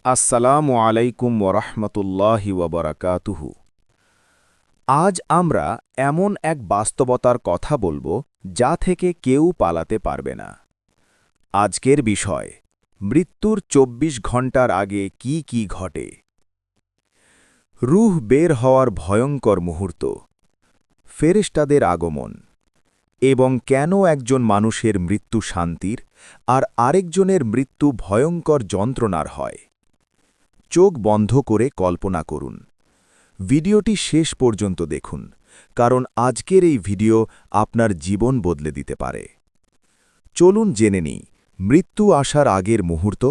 আসসালামু আলাইকুম ওরহমতুল্লাহি ওবরাকাতুহু। আজ আমরা এমন এক বাস্তবতার কথা বলবো যা থেকে কেউ পালাতে পারবে না। আজকের বিষয়, মৃত্যুর ২৪ ঘণ্টার আগে কি কি ঘটে। রূহ বের হওয়ার ভয়ঙ্কর মুহূর্ত, ফেরেশতাদের আগমন, এবং কেন একজন মানুষের মৃত্যু শান্তির আর আরেকজনের মৃত্যু ভয়ঙ্কর যন্ত্রণার হয়। চোখ বন্ধ করে কল্পনা করুন। ভিডিওটি শেষ পর্যন্ত দেখুন, কারণ আজকের এই ভিডিও আপনার জীবন বদলে দিতে পারে। চলুন জেনে নিই মৃত্যু আসার আগের মুহূর্ত,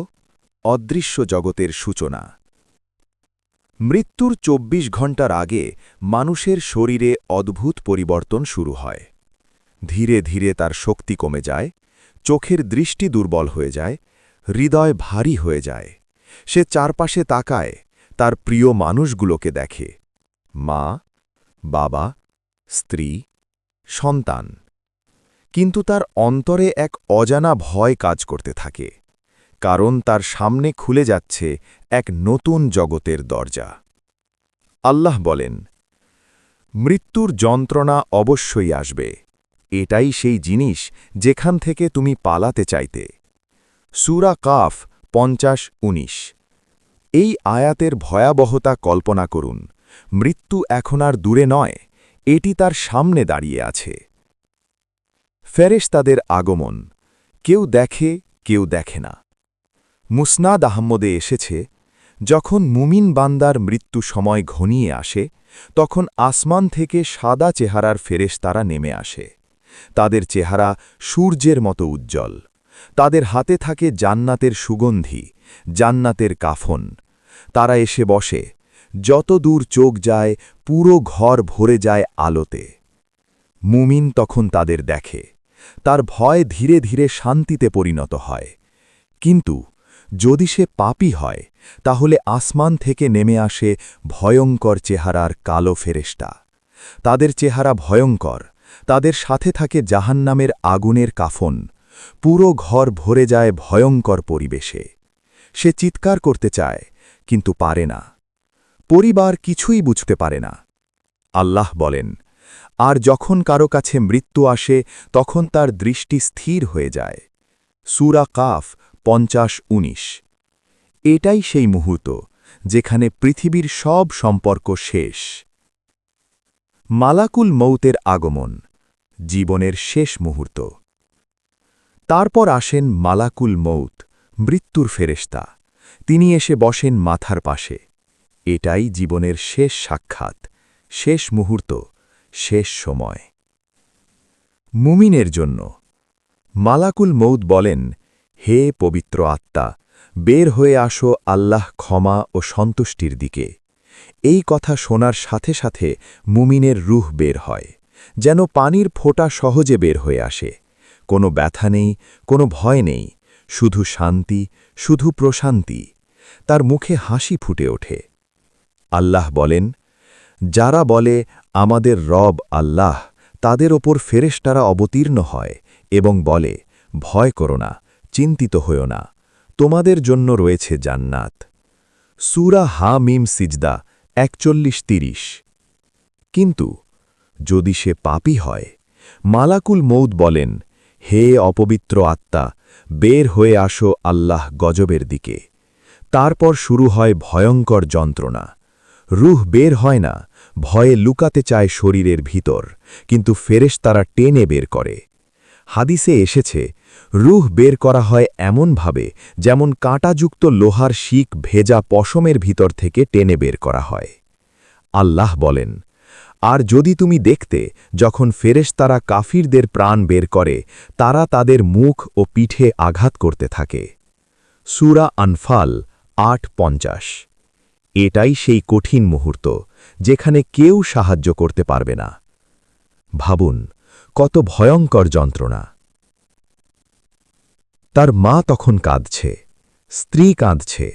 অদৃশ্য জগতের সূচনা। মৃত্যুর ২৪ ঘণ্টার আগে মানুষের শরীরে অদ্ভুত পরিবর্তন শুরু হয়। ধীরে ধীরে তার শক্তি কমে যায়, চোখের দৃষ্টি দুর্বল হয়ে যায়, হৃদয় ভারী হয়ে যায়। সে চারপাশে তাকায়, তার প্রিয় মানুষগুলোকে দেখে, মা, বাবা, স্ত্রী, সন্তান। কিন্তু তার অন্তরে এক অজানা ভয় কাজ করতে থাকে, কারণ তার সামনে খুলে যাচ্ছে এক নতুন জগতের দরজা। আল্লাহ বলেন, মৃত্যুর যন্ত্রণা অবশ্যই আসবে। এটাই সেই জিনিস যেখান থেকে তুমি পালাতে চাইতে। সূরা কাফ ৫০-১৯। এই আয়াতের ভয়াবহতা কল্পনা করুন। মৃত্যু এখন আর দূরে নয়, এটি তার সামনে দাঁড়িয়ে আছে। ফেরেশতাদের আগমন, কেউ দেখে, কেউ দেখে না। মুসনাদ আহমদে এসেছে, যখন মুমিন বান্দার মৃত্যু সময় ঘনিয়ে আসে, তখন আসমান থেকে সাদা চেহারার ফেরেশতারা নেমে আসে। তাদের চেহারা সূর্যের মতো উজ্জ্বল। তাদের হাতে থাকে জান্নাতের সুগন্ধি, জান্নাতের কাফন। তারা এসে বসে, যত দূর চোখ যায় পুরো ঘর ভরে যায় আলোতে। মুমিন তখন তাদের দেখে, তার ভয় ধীরে ধীরে শান্তিতে পরিণত হয়। কিন্তু যদি সে পাপী হয়, তাহলে আসমান থেকে নেমে আসে ভয়ঙ্কর চেহারার কালো ফেরেশতা। তাদের চেহারা ভয়ঙ্কর, তাদের সাথে থাকে জাহান্নামের আগুনের কাফন। পুরো ঘর ভরে যায় ভয়ঙ্কর পরিবেশে। সে চিৎকার করতে চায়, কিন্তু পারে না। পরিবার কিছুই বুঝতে পারে না। আল্লাহ বলেন, আর যখন কারো কাছে মৃত্যু আসে, তখন তার দৃষ্টি স্থির হয়ে যায়। সূরা কাফ ৫০-১৯। এটাই সেই মুহূর্ত যেখানে পৃথিবীর সব সম্পর্ক শেষ। মালাকুল মৌতের আগমন, জীবনের শেষ মুহূর্ত। তারপর আসেন মালাকুল মৌত, মৃত্যুর ফেরেশতা। তিনি এসে বসেন মাথার পাশে। এটাই জীবনের শেষ সাক্ষাৎ, শেষ মুহূর্ত, শেষ সময়। মুমিনের জন্য মালাকুল মৌত বলেন, হে পবিত্র আত্মা, বের হয়ে আসো আল্লাহ ক্ষমা ও সন্তুষ্টির দিকে। এই কথা শোনার সাথে সাথে মুমিনের রূহ বের হয়, যেন পানির ফোঁটা সহজে বের হয়ে আসে। কোনো ব্যথা নেই, কোনো ভয় নেই, শুধু শান্তি, শুধু প্রশান্তি। তার মুখে হাসি ফুটে ওঠে। আল্লাহ বলেন, যারা বলে আমাদের রব আল্লাহ, তাদের ওপর ফেরেশতারা অবতীর্ণ হয় এবং বলে, ভয় করো না, চিন্তিত হয়ো না, তোমাদের জন্য রয়েছে জান্নাত। সূরা হা-মীম সিজদা ৪১-৩০। কিন্তু যদি সে পাপী হয়, মালাকুল মৌত বলেন, হে অপবিত্র আত্মা, বের হয়ে আসো আল্লাহ গজবের দিকে। তারপর শুরু হয় ভয়ঙ্কর যন্ত্রণা। রূহ বের হয় না, ভয়ে লুকাতে চায় শরীরের ভিতর, কিন্তু ফেরেশতারা টেনে বের করে। হাদিসে এসেছে, রূহ বের করা হয় এমনভাবে যেমন কাঁটাযুক্ত লোহার শিক ভেজা পশমের ভিতর থেকে টেনে বের করা হয়। আল্লাহ বলেন, আর যদি তুমি দেখতে যখন ফেরেশতারা কাফিরদের প্রাণ বের করে, তারা তাদের মুখ ও পিঠে আঘাত করতে থাকে। সূরা আনফাল ৮-৫০। এটাই সেই কঠিন মুহূর্ত যেখানে কেউ সাহায্য করতে পারবে না। ভাবুন, কত ভয়ঙ্কর যন্ত্রণা। তার মা তখন কাঁদছে, স্ত্রী কাঁদছে,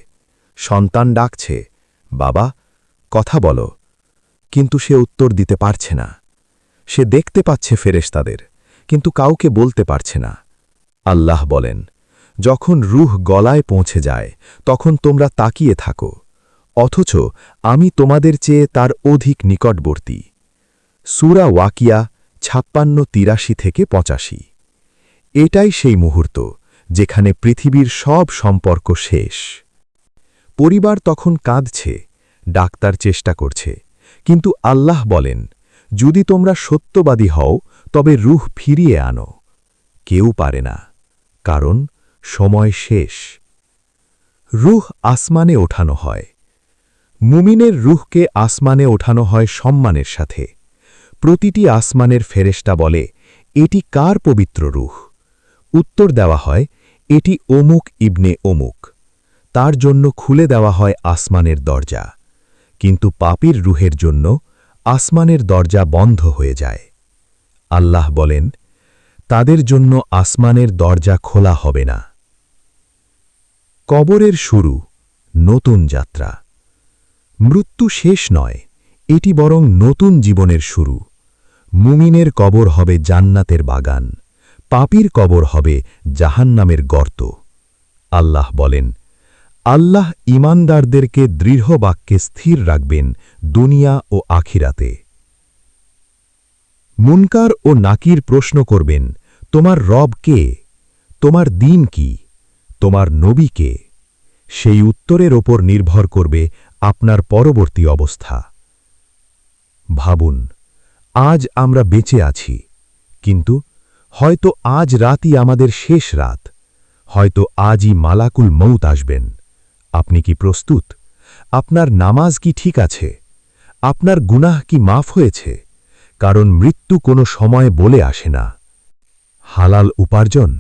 সন্তান ডাকছে, বাবা, কথা বলো। কিন্তু সে উত্তর দিতে পারছে না। সে দেখতে পাচ্ছে ফেরেশতাদের, কিন্তু কাউকে বলতে পারছে না। আল্লাহ বলেন, যখন রুহ গলায় পৌঁছে যায় তখন তোমরা তাকিয়ে থাকো, অথচ আমি তোমাদের চেয়ে তার অধিক নিকটবর্তী। সূরা ওয়াকিয়া 56-83-85। এটাই সেই মুহূর্ত যেখানে পৃথিবীর সব সম্পর্ক শেষ। পরিবার তখন কাঁদছে, ডাক্তার চেষ্টা করছে, কিন্তু আল্লাহ বলেন, যদি তোমরা সত্যবাদী হও তবে রুহ ফিরিয়ে আনো। কেউ পারে না, কারণ সময় শেষ। রুহ আসমানে ওঠানো হয়। মুমিনের রুহকে আসমানে ওঠানো হয় সম্মানের সাথে। প্রতিটি আসমানের ফেরেশতা বলে, এটি কার পবিত্র রুহ? উত্তর দেওয়া হয়, এটি অমুক ইবনে অমুক। তার জন্য খুলে দেওয়া হয় আসমানের দরজা, কিন্তু পাপীর রুহের জন্য আসমানের দরজা বন্ধ হয়ে যায়। আল্লাহ বলেন, তাদের জন্য আসমানের দরজা খোলা হবে না। কবরের শুরু, নতুন যাত্রা। মৃত্যু শেষ নয়, এটি বরং নতুন জীবনের শুরু। মুমিনের কবর হবে জান্নাতের বাগান, পাপীর কবর হবে জাহান্নামের গর্ত। আল্লাহ বলেন, আল্লাহ ঈমানদারদেরকে দৃঢ় বাক্যে স্থির রাখবেন দুনিয়া ও আখিরাতে। মুনকার ও নাকির প্রশ্ন করবেন, তোমার রব কে? তোমার দ্বীন কি? তোমার নবী কে? সেই উত্তরের ওপর নির্ভর করবে আপনার পরবর্তী অবস্থা। ভাবুন, আজ আমরা বেঁচে আছি, কিন্তু হয়তো আজ রাতই আমাদের শেষ রাত। হয়তো আজই মালাকুল মউত আসবেন। আপনি কি প্রস্তুত? আপনার নামাজ কি ঠিক আছে? আপনার গুনাহ কি মাফ হয়েছে? কারণ মৃত্যু কোনো সময় বলে আসে না। হালাল উপার্জন,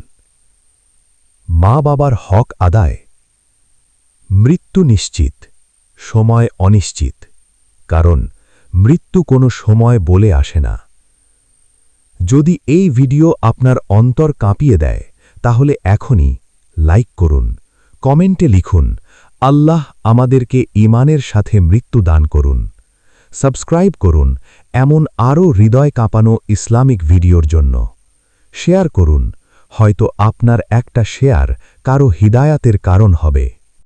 মা বাবার হক আদায়। মৃত্যু নিশ্চিত, সময় অনিশ্চিত, কারণ মৃত্যু কোনো সময় বলে আসে না। যদি এই ভিডিও আপনার অন্তর কাঁপিয়ে দেয়, তাহলে এখনই লাইক করুন, কমেন্টে লিখুন, আল্লাহ আমাদেরকে ঈমানের সাথে মৃত্যু দান করুন। সাবস্ক্রাইব করুন এমন আরও হৃদয় কাঁপানো ইসলামিক ভিডিওর জন্য। শেয়ার করুন, হয়তো আপনার একটা শেয়ার কারো হিদায়াতের কারণ হবে।